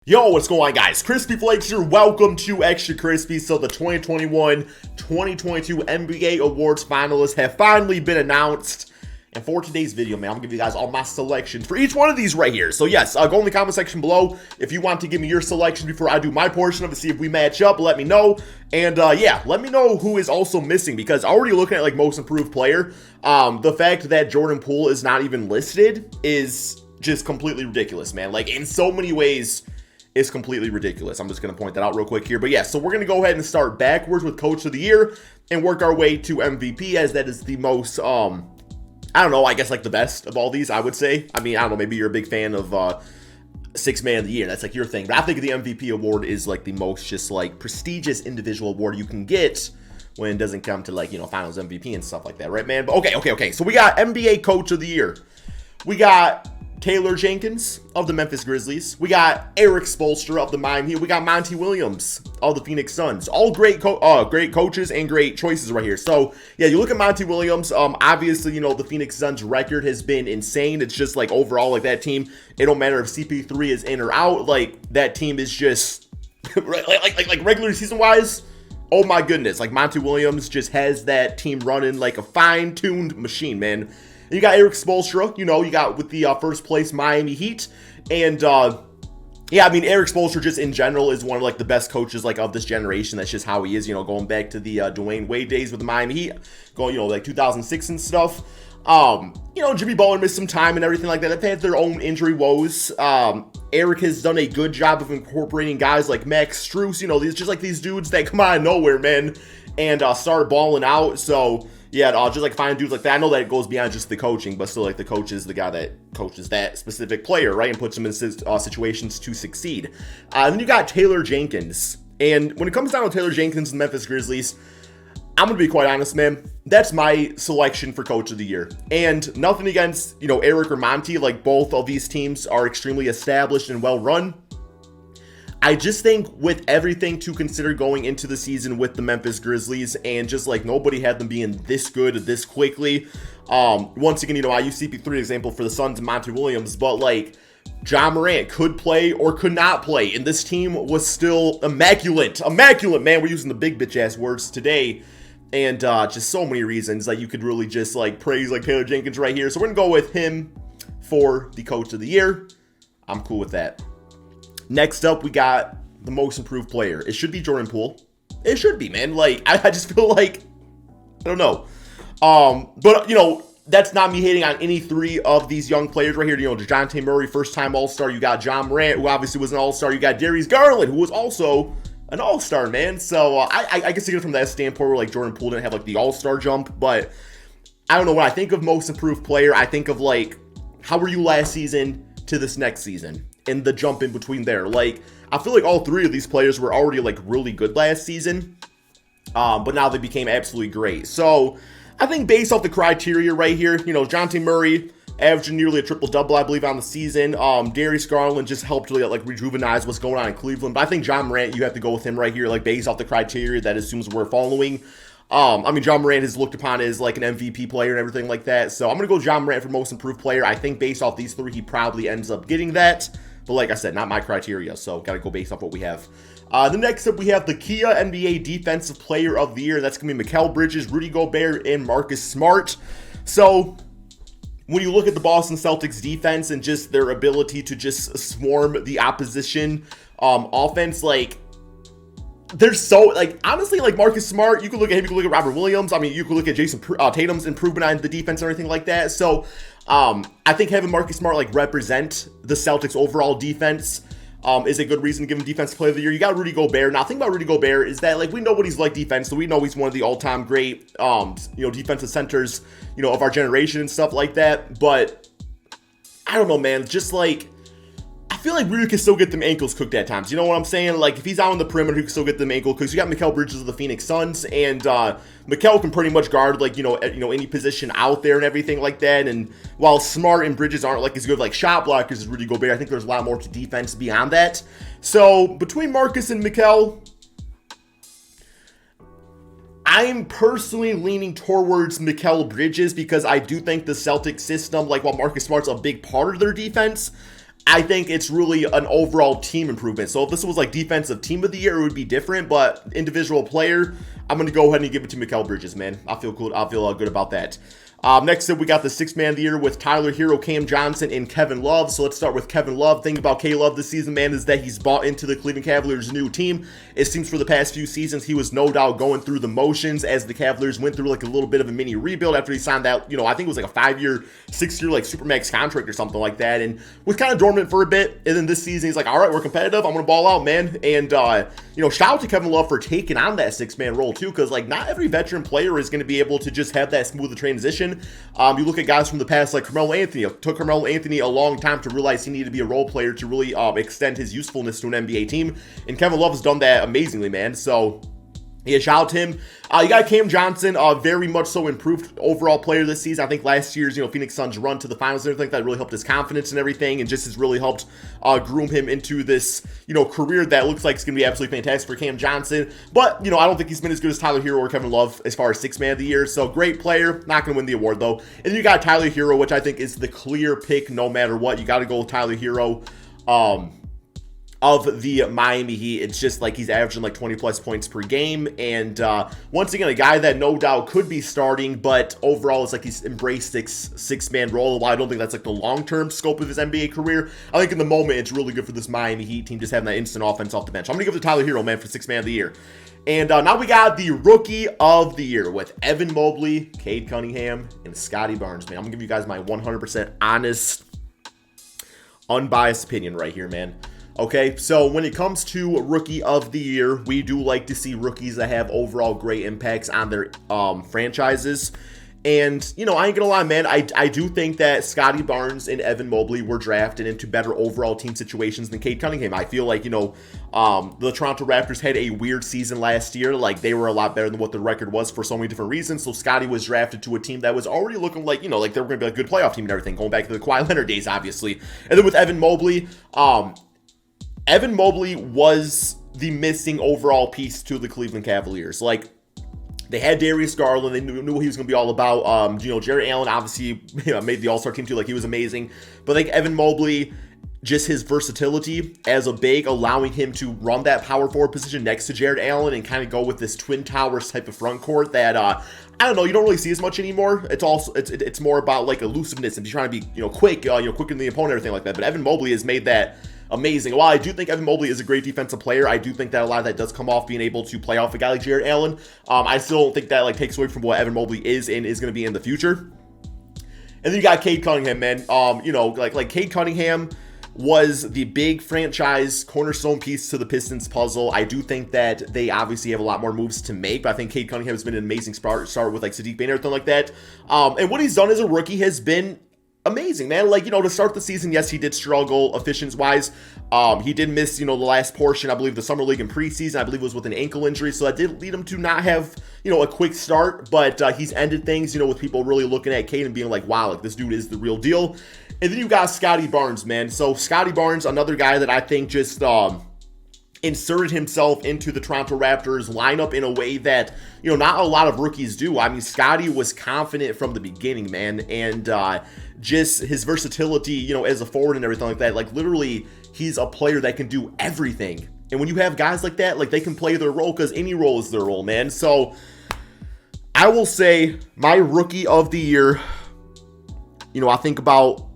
Yo, what's going on, guys? Crispy Flakes here. Welcome to Extra Crispy. So the 2021-2022 NBA Awards finalists have finally been announced. And for today's video, man, I'm going to give you guys all my selections for each one of these right here. So yes, go in the comment section below if you want to give me your selections before I do my portion of it, see if we match up. Let me know. And yeah, let me know who is also missing, because already looking at like most improved player, the fact that Jordan Poole is not even listed is just completely ridiculous, man. Like in so many ways, it's completely ridiculous. I'm just going to point that out real quick here. But yeah, so we're going to go ahead and start backwards with Coach of the Year and work our way to MVP, as that is the most, I don't know, I guess like the best of all these, I would say. I mean, I don't know, maybe you're a big fan of Sixth Man of the Year. That's like your thing. But I think the MVP award is like the most just like prestigious individual award you can get when it doesn't come to like, you know, finals MVP and stuff like that, right, man? But okay. So we got NBA Coach of the Year. We got Taylor Jenkins of the Memphis Grizzlies. We got Eric Spoelstra of the Miami Heat. We got Monty Williams of the Phoenix Suns. All great coaches and great choices right here. So, yeah, you look at Monty Williams, obviously, you know, the Phoenix Suns record has been insane. It's just like overall, like that team, it don't matter if CP3 is in or out. Like, that team is just, like regular season-wise, oh my goodness. Like, Monty Williams just has that team running like a fine-tuned machine, man. You got Eric Spoelstra, you know, you got with the first place Miami Heat. And, yeah, I mean, Eric Spoelstra just in general is one of, like, the best coaches, like, of this generation. That's just how he is, you know, going back to the Dwayne Wade days with the Miami Heat. Going, you know, like, 2006 and stuff. You know, Jimmy Butler missed some time and everything like that. They've had their own injury woes. Eric has done a good job of incorporating guys like Max Strus. You know, these just, like, these dudes that come out of nowhere, man, and start balling out. So yeah, just like find dudes like that. I know that it goes beyond just the coaching, but still, like, the coach is the guy that coaches that specific player, right, and puts them in situations to succeed. And then you got Taylor Jenkins. And when it comes down to Taylor Jenkins and the Memphis Grizzlies, I'm going to be quite honest, man. That's my selection for Coach of the Year. And nothing against, you know, Eric or Monty. Like, both of these teams are extremely established and well-run. I just think with everything to consider going into the season with the Memphis Grizzlies, and just like nobody had them being this good this quickly. Once again, you know, I use CP3 example for the Suns and Monty Williams, but like John Morant could play or could not play, and this team was still immaculate, man. We're using the big bitch ass words today, and just so many reasons that you could really just like praise like Taylor Jenkins right here. So we're gonna go with him for the Coach of the Year. I'm cool with that. Next up, we got the most improved player. It should be Jordan Poole. It should be, man. Like, I just feel like, I don't know. But, you know, that's not me hating on any three of these young players right here. You know, DeJounte Murray, first-time All-Star. You got John Morant, who obviously was an All-Star. You got Darius Garland, who was also an All-Star, man. So, I guess, from that standpoint where, like, Jordan Poole didn't have, like, the All-Star jump. But, I don't know. When I think of most improved player, I think of, like, how were you last season to this next season? And the jump in between there. Like, I feel like all three of these players were already like really good last season, but now they became absolutely great. So I think based off the criteria right here, you know, DeJounte Murray averaging nearly a triple-double, I believe, on the season. Darius Garland just helped really like rejuvenize what's going on in Cleveland. But I think John Morant, you have to go with him right here, like based off the criteria that assumes we're following. I mean, John Morant is looked upon as like an MVP player and everything like that. So I'm going to go John Morant for most improved player. I think based off these three, he probably ends up getting that. But like I said, not my criteria, so got to go based off what we have. The next up, we have the Kia NBA Defensive Player of the Year. That's going to be Mikal Bridges, Rudy Gobert, and Marcus Smart. So when you look at the Boston Celtics defense and just their ability to just swarm the opposition offense, like, they're so, like, honestly, like, Marcus Smart, you could look at him, you could look at Robert Williams. I mean, you could look at Jason Tatum's improvement on the defense and everything like that. So, I think having Marcus Smart, like, represent the Celtics' overall defense is a good reason to give him Defensive Player of the Year. You got Rudy Gobert. Now, the thing about Rudy Gobert is that, like, we know what he's like defensively. We know he's one of the all-time great, you know, defensive centers, you know, of our generation and stuff like that. But, I don't know, man, just, like, I feel like Rudy can still get them ankles cooked at times. You know what I'm saying? Like, if he's out on the perimeter, he can still get them ankle cooks. You got Mikal Bridges of the Phoenix Suns, and Mikal can pretty much guard, like, you know, any position out there and everything like that. And while Smart and Bridges aren't, like, as good, like, shot blockers as Rudy Gobert, I think there's a lot more to defense beyond that. So, between Marcus and Mikal, I'm personally leaning towards Mikal Bridges because I do think the Celtics system, like, while Marcus Smart's a big part of their defense, I think it's really an overall team improvement. So if this was like defensive team of the year, it would be different. But individual player, I'm going to go ahead and give it to Mikal Bridges, man. I feel cool. I feel good about that. Next up, we got the sixth man of the year with Tyler Hero, Cam Johnson, and Kevin Love. So let's start with Kevin Love. Thing about K Love this season, man, is that he's bought into the Cleveland Cavaliers' new team. It seems for the past few seasons, he was no doubt going through the motions as the Cavaliers went through like a little bit of a mini rebuild after he signed that, I think it was like a 5-year, 6-year like Supermax contract or something like that, and was kind of dormant for a bit. And then this season, he's like, all right, we're competitive. I'm going to ball out, man. And, shout out to Kevin Love for taking on that six-man role too, because like not every veteran player is going to be able to just have that smooth transition. You look at guys from the past like Carmelo Anthony. It took Carmelo Anthony a long time to realize he needed to be a role player to really extend his usefulness to an NBA team. And Kevin Love has done that amazingly, man. So, yeah, shout out to him. You got Cam Johnson, very much so improved overall player this season. I think last year's, Phoenix Suns run to the finals and everything, that really helped his confidence and everything, and just has really helped groom him into this, career that looks like it's going to be absolutely fantastic for Cam Johnson. But, I don't think he's been as good as Tyler Hero or Kevin Love as far as sixth man of the year. So, great player, not going to win the award, though. And then you got Tyler Hero, which I think is the clear pick no matter what. You got to go with Tyler Hero. Of the Miami Heat. It's just like he's averaging like 20 plus points per game. And once again, a guy that no doubt could be starting, but overall it's like he's embraced six-man role. While I don't think that's like the long-term scope of his NBA career, I think in the moment it's really good for this Miami Heat team just having that instant offense off the bench. I'm going to give it to Tyler Hero, man, for sixth man of the year. And now we got the rookie of the year with Evan Mobley, Cade Cunningham, and Scotty Barnes, man. I'm going to give you guys my 100% honest, unbiased opinion right here, man. Okay, so when it comes to Rookie of the Year, we do like to see rookies that have overall great impacts on their franchises. And, I ain't gonna lie, man, I do think that Scotty Barnes and Evan Mobley were drafted into better overall team situations than Cade Cunningham. I feel like, the Toronto Raptors had a weird season last year. Like, they were a lot better than what the record was for so many different reasons. So Scotty was drafted to a team that was already looking like, like they were gonna be a good playoff team and everything, going back to the Kawhi Leonard days, obviously. And then with Evan Mobley, Evan Mobley was the missing overall piece to the Cleveland Cavaliers. Like, they had Darius Garland. They knew what he was going to be all about. Jarrett Allen obviously made the All-Star team too. Like, he was amazing. But I think Evan Mobley, just his versatility as a big, allowing him to run that power forward position next to Jarrett Allen and kind of go with this Twin Towers type of front court that, I don't know, you don't really see as much anymore. It's more about like elusiveness and trying to be, quick, quicker than the opponent, everything like that. But Evan Mobley has made that amazing. While I do think Evan Mobley is a great defensive player, I do think that a lot of that does come off being able to play off a guy like Jarrett Allen. I still don't think that like takes away from what Evan Mobley is and is going to be in the future. And then you got Cade Cunningham, man. Like Cade Cunningham was the big franchise cornerstone piece to the Pistons puzzle. I do think that they obviously have a lot more moves to make, but I think Cade Cunningham has been an amazing start with like Sadiq Bey and everything like that. And what he's done as a rookie has been amazing, man. Like, to start the season, yes, he did struggle efficiency-wise. He did miss, the last portion, I believe, the Summer League and preseason. I believe it was with an ankle injury, so that did lead him to not have, a quick start. But he's ended things, with people really looking at Cade and being like, wow, like, this dude is the real deal. And then you got Scotty Barnes, man. So Scotty Barnes, another guy that I think just inserted himself into the Toronto Raptors lineup in a way that, not a lot of rookies do. I mean, Scotty was confident from the beginning, man, and just his versatility, as a forward and everything like that. Like, literally, he's a player that can do everything. And when you have guys like that, like, they can play their role because any role is their role, man. So I will say my rookie of the year, I think about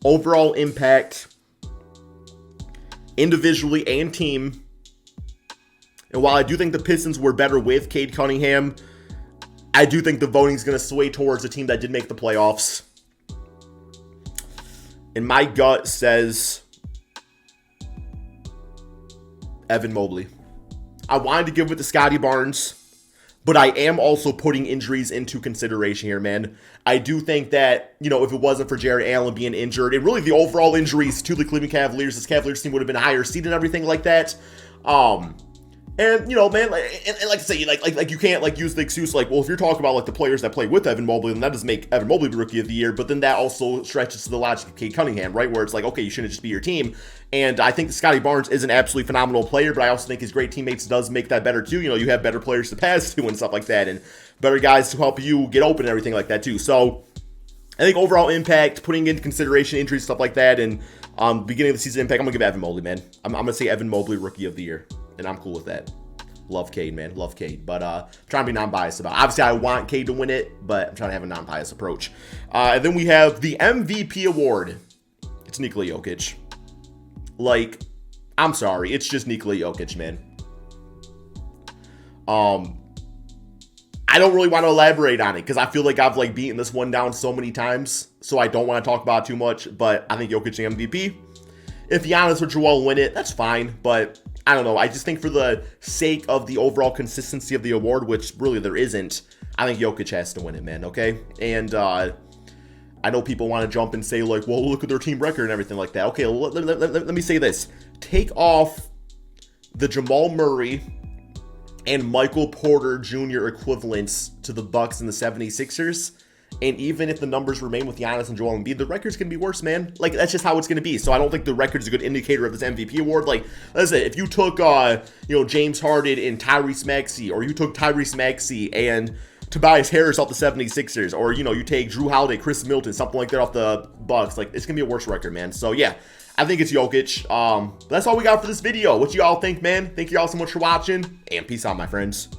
overall impact, individually and team. And while I do think the Pistons were better with Cade Cunningham, I do think the voting is going to sway towards a team that did make the playoffs. And my gut says Evan Mobley. I wanted to give it to Scotty Barnes, but I am also putting injuries into consideration here, man. I do think that, if it wasn't for Jarrett Allen being injured, and really the overall injuries to the Cleveland Cavaliers, this Cavaliers team would have been a higher seed and everything like that. And, man, and like I say, like you can't, like, use the excuse, like, well, if you're talking about, like, the players that play with Evan Mobley, then that doesn't make Evan Mobley the Rookie of the Year, but then that also stretches to the logic of Cade Cunningham, right, where it's like, okay, you shouldn't just be your team. And I think Scotty Barnes is an absolutely phenomenal player, but I also think his great teammates does make that better, too. You have better players to pass to and stuff like that, and better guys to help you get open and everything like that, too. So I think overall impact, putting into consideration injuries, stuff like that, and beginning of the season impact, I'm going to give Evan Mobley, man. I'm going to say Evan Mobley, Rookie of the Year, and I'm cool with that. Love Cade, man. Love Cade. But I'm trying to be non-biased about it. Obviously, I want Cade to win it, but I'm trying to have a non-biased approach. And then we have the MVP award. It's Nikola Jokic. Like, I'm sorry. It's just Nikola Jokic, man. I don't really want to elaborate on it because I feel like I've like beaten this one down so many times, so I don't want to talk about it too much, but I think Jokic the MVP. If Giannis or Joel win it, that's fine, but I don't know. I just think for the sake of the overall consistency of the award, which really there isn't, I think Jokic has to win it, man, okay? And I know people want to jump and say, like, well, look at their team record and everything like that. Okay, let me say this. Take off the Jamal Murray and Michael Porter Jr. equivalents to the Bucks and the 76ers, and even if the numbers remain with Giannis and Joel Embiid, the record's going to be worse, man. Like, that's just how it's going to be. So I don't think the record is a good indicator of this MVP award. Like, let's say, if you took, James Harden and Tyrese Maxey, or you took Tyrese Maxey and Tobias Harris off the 76ers, or, you take Drew Holiday, Chris Middleton, something like that off the Bucks, like, it's going to be a worse record, man. So, yeah, I think it's Jokic. That's all we got for this video. What you all think, man? Thank you all so much for watching, and peace out, my friends.